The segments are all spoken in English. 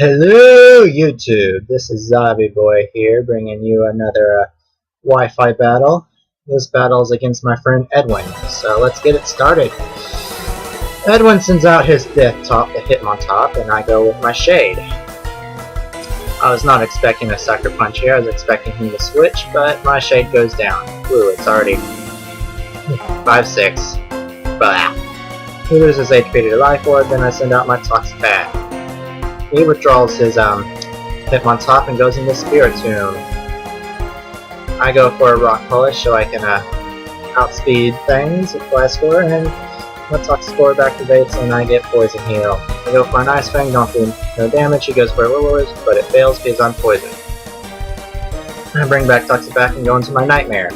Hello YouTube, this is Zombie Boy here, bringing you another Wi-Fi battle. This battle is against my friend Edwin, so let's get it started. Edwin sends out his Death Top to hit him on top, and I go with my Shade. I was not expecting a Sucker Punch here, I was expecting him to switch, but my Shade goes down. Ooh, it's already 5-6. Blah. He loses HP to Life Orb, then I send out my Toxic Pad. He withdraws his Hitmontop and goes into Spiritomb. I go for a Rock Polish so I can outspeed things with Gliscor, and my Toxic Orb activates and I get Poison Heal. I go for an Ice Fang, don't do no damage. He goes for a Will-O-Wisp, but it fails because I'm poisoned. I bring back Toxic back and go into my Nightmare.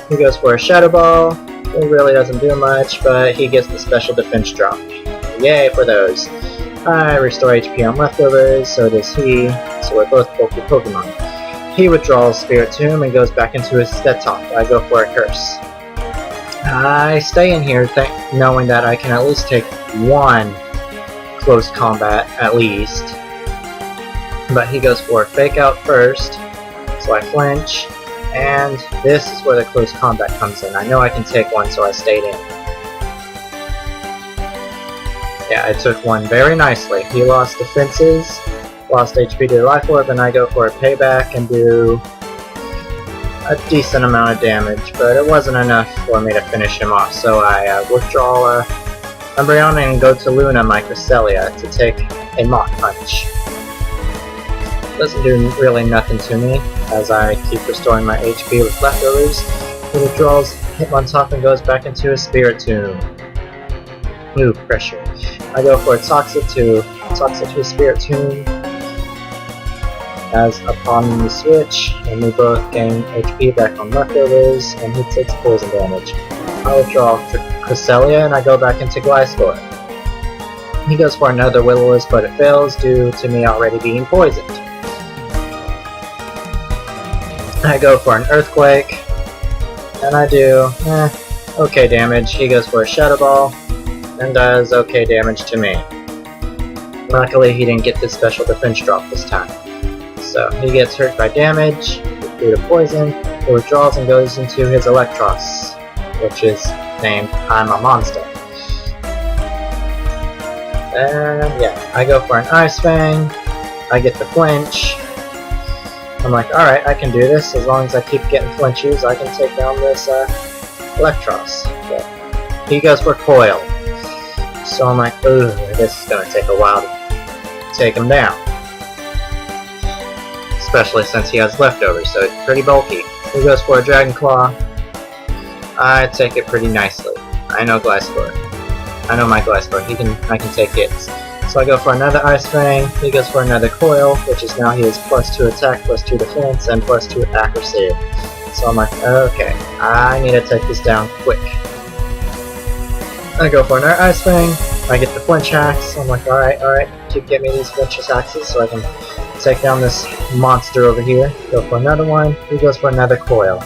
He goes for a Shadow Ball. It really doesn't do much, but he gets the special defense drop. Yay for those. I restore HP on leftovers, so does he, so we're both bulky Pokemon. He withdraws Spiritomb and goes back into his Sceptile. I go for a Curse. I stay in here knowing that I can at least take one close combat, at least. But he goes for a Fake Out first, so I flinch, and this is where the close combat comes in. I know I can take one, so I stayed in. Yeah, I took one very nicely. He lost defenses, lost HP to the Life Orb, and I go for a payback and do a decent amount of damage, but it wasn't enough for me to finish him off, so I withdraw Umbreon and go to Luna, my Cresselia, to take a Mach Punch. Doesn't do really nothing to me, as I keep restoring my HP with leftovers. He withdraws Hitmontop and goes back into his Spiritomb. Ooh, pressure. I go for a Toxic to Spiritomb as upon the switch, and we both gain HP back on leftovers, and he takes poison damage. I withdraw Cresselia and I go back into Gliscor. He goes for another Will-O-Wisp, but it fails due to me already being poisoned. I go for an Earthquake, and I do okay damage. He goes for a Shadow Ball and does okay damage to me. Luckily he didn't get the special defense drop this time. So he gets hurt by damage due to poison. He withdraws and goes into his Electros, which is named I'm a Monster. And yeah, I go for an Ice Fang. I get the flinch. I'm like, alright, I can do this. As long as I keep getting flinches, I can take down this Electros. But he goes for Coil. So I'm like, ooh, this is gonna take a while to take him down. Especially since he has leftovers, so it's pretty bulky. He goes for a Dragon Claw. I take it pretty nicely. I know Gliscor. I know my Gliscor. I can take hits. So I go for another Ice Fang. He goes for another Coil, which is now he has +2 attack, +2 defense, and +2 accuracy. So I'm like, okay, I need to take this down quick. I go for another Ice Fang. I get the flinch hacks. I'm like, alright, keep getting me these flinch hacks so I can take down this monster over here. Go for another one. He goes for another Coil.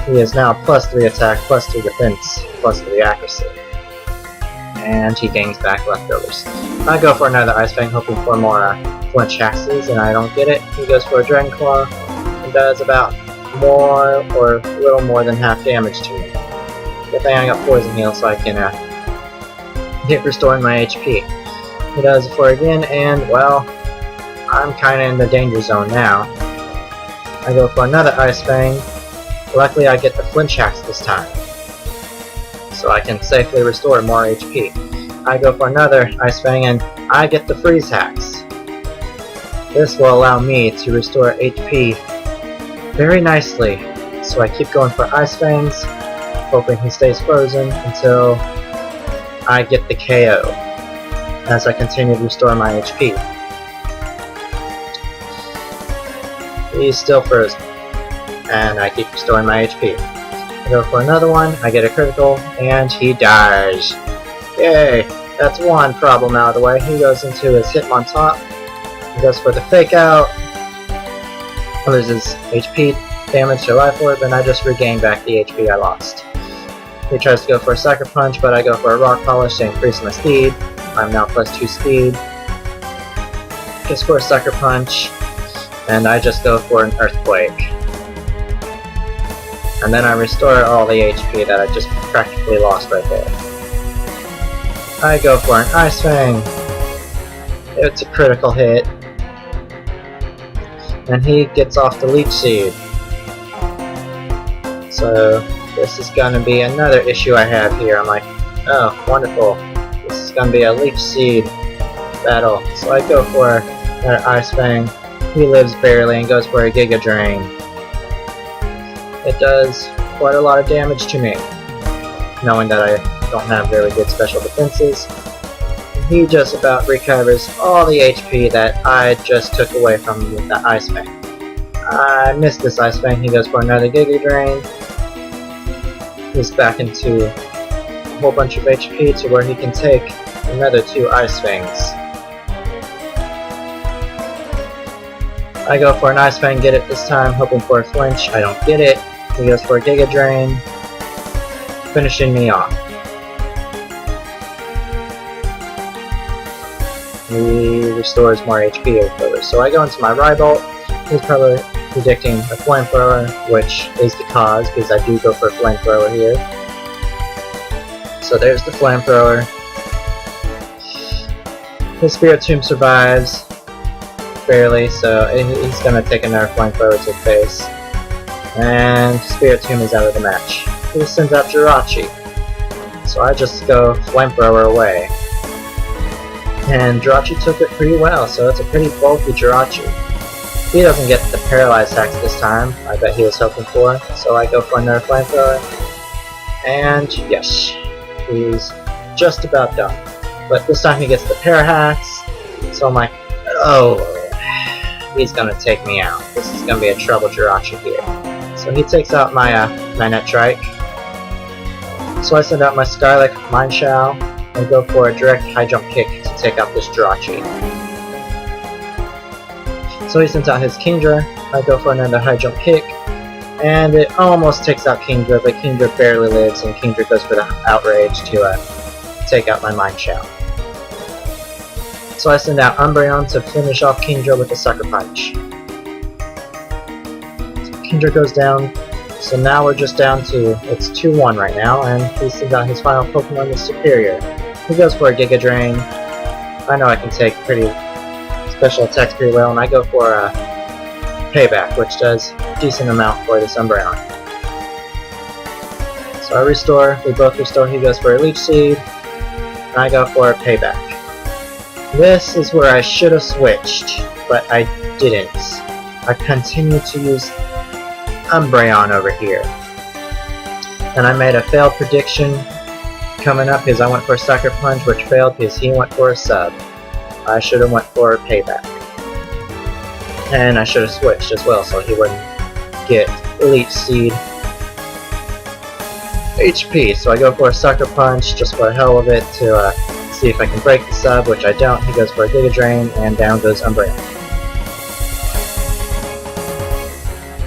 He is now +3 attack, +2 defense, +3 accuracy. And he gains back leftovers. I go for another Ice Fang, hoping for more flinch hacks, and I don't get it. He goes for a Dragon Claw and does about more or a little more than half damage to me. Good thing I got Poison Heal so I can get restoring my HP. He does it for again, and well, I'm kinda in the danger zone now. I go for another Ice Fang. Luckily I get the flinch hacks this time, so I can safely restore more HP. I go for another Ice Fang and I get the freeze hacks. This will allow me to restore HP very nicely, so I keep going for Ice Fangs, hoping he stays frozen until I get the KO as I continue to restore my HP. He's still frozen, and I keep restoring my HP. I go for another one, I get a critical, and he dies. Yay! That's one problem out of the way. He goes into his Hitmontop. He goes for the Fake Out. Loses HP damage to Life Orb, and I just regain back the HP I lost. He tries to go for a Sucker Punch, but I go for a Rock Polish to increase my speed. I'm now +2 speed. goes for a Sucker Punch, and I just go for an Earthquake. And then I restore all the HP that I just practically lost right there. I go for an Ice Fang. It's a critical hit. And he gets off the Leech Seed. So this is gonna be another issue I have here. I'm like, oh, wonderful. This is gonna be a Leech Seed battle. So I go for an Ice Fang. He lives barely and goes for a Giga Drain. It does quite a lot of damage to me, knowing that I don't have very good special defenses. He just about recovers all the HP that I just took away from him with that Ice Fang. I missed this Ice Fang. He goes for another Giga Drain. He's back into a whole bunch of HP to where he can take another 2 Ice Fangs. I go for an Ice Fang, get it this time, hoping for a flinch. I don't get it. He goes for a Giga Drain, finishing me off. He restores more HP over. So I go into my Ribalt. He's probably predicting a Flamethrower, which is the cause, because I do go for a Flamethrower here. So there's the Flamethrower. His Spirit Tomb survives, barely, so he's going to take another Flamethrower to the face. And Spirit Tomb is out of the match. He sends out Jirachi. So I just go Flamethrower away. And Jirachi took it pretty well, so it's a pretty bulky Jirachi. He doesn't get the Paralyzed Attack this time, I bet he was hoping for, so I go for another Flamethrower. And yes, he's just about done. But this time he gets the Parahacks, so I'm like, oh, he's gonna take me out. This is gonna be a trouble Jirachi here. So he takes out my Nitrike. So I send out my Skylick Mineshow and go for a direct high jump kick to take out this Jirachi. So he sends out his Kingdra. I go for another high jump kick, and it almost takes out Kingdra, but Kingdra barely lives, and Kingdra goes for the Outrage to take out my Mineshow. So I send out Umbreon to finish off Kingdra with a Sucker Punch. Kingdra goes down, so now we're just down to, it's 2-1 right now, and he sends out his final Pokemon, the Serperior. He goes for a Giga Drain. I know I can take pretty special attacks pretty well, and I go for a Payback, which does a decent amount for this Umbreon. So I restore, we both restore, he goes for a Leech Seed, and I go for a Payback. This is where I should have switched, but I didn't. I continued to use Umbreon over here. And I made a failed prediction coming up because I went for a Sucker Punch, which failed because he went for a sub. I should have went for a Payback. And I should have switched as well so he wouldn't get Leech Seed HP. So I go for a Sucker Punch just for the hell of it to see if I can break the sub, which I don't. He goes for a Giga Drain, and down goes Umbreon.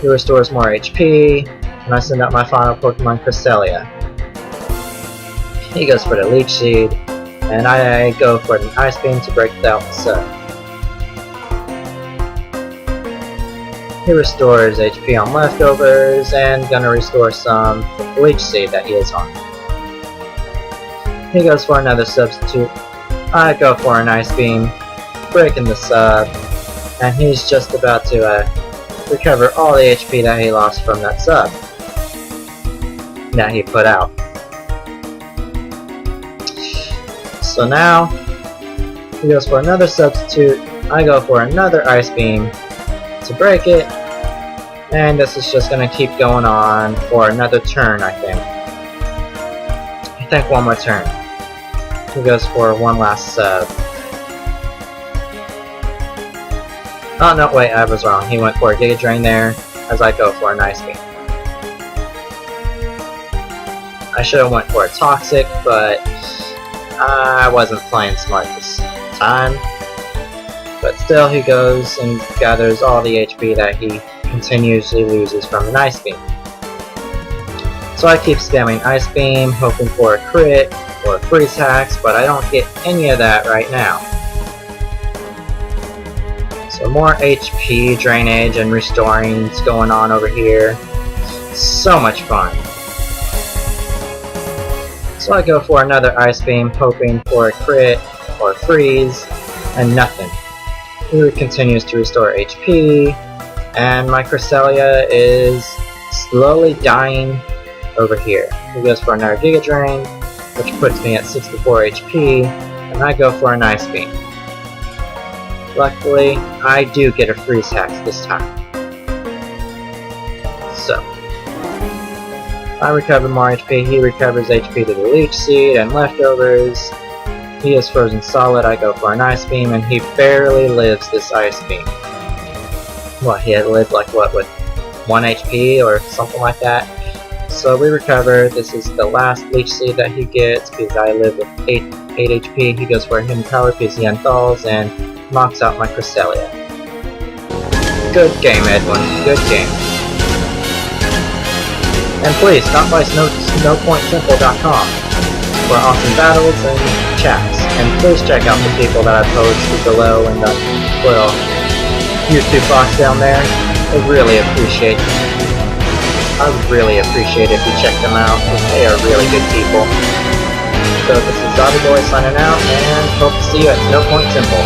He restores more HP, and I send out my final Pokemon, Cresselia. He goes for the Leech Seed, and I go for an Ice Beam to break out the sub. He restores HP on leftovers, and gonna restore some with the Leech Seed that he is on. He goes for another substitute. I go for an Ice Beam, breaking the sub, and he's just about to recover all the HP that he lost from that sub that he put out. So now, he goes for another substitute, I go for another Ice Beam to break it, and this is just going to keep going on for another turn, I think. I think one more turn. He goes for one last sub. Oh no, wait, I was wrong. He went for a Giga Drain there, as I go for an Ice Beam. I should have went for a Toxic, but I wasn't playing smart this time. But still, he goes and gathers all the HP that he continuously loses from an Ice Beam. So I keep spamming Ice Beam, hoping for a crit or Freeze Hacks, but I don't get any of that right now. So more HP drainage and restorings going on over here. So much fun. So I go for another Ice Beam, hoping for a crit or freeze, and nothing. He continues to restore HP, and my Cresselia is slowly dying over here. He goes for another Giga Drain, which puts me at 64 HP, and I go for an Ice Beam. Luckily, I do get a freeze hex this time. So, I recover more HP, he recovers HP to the Leech Seed and leftovers. He is frozen solid, I go for an Ice Beam, and he barely lives this Ice Beam. What, he had lived like what, with 1 HP or something like that? So we recover. This is the last Leech Seed that he gets because I live with 8 HP. He goes for a Hidden Power because he unthaws and knocks out my Cresselia. Good game, Edwin. Good game. And please, stop by snowpointsimple.com for awesome battles and chats. And please check out the people that I posted below in the little YouTube box down there. I would really appreciate it if you check them out, because they are really good people. So this is Zombie Boy signing out, and hope to see you at Snowpoint Simple.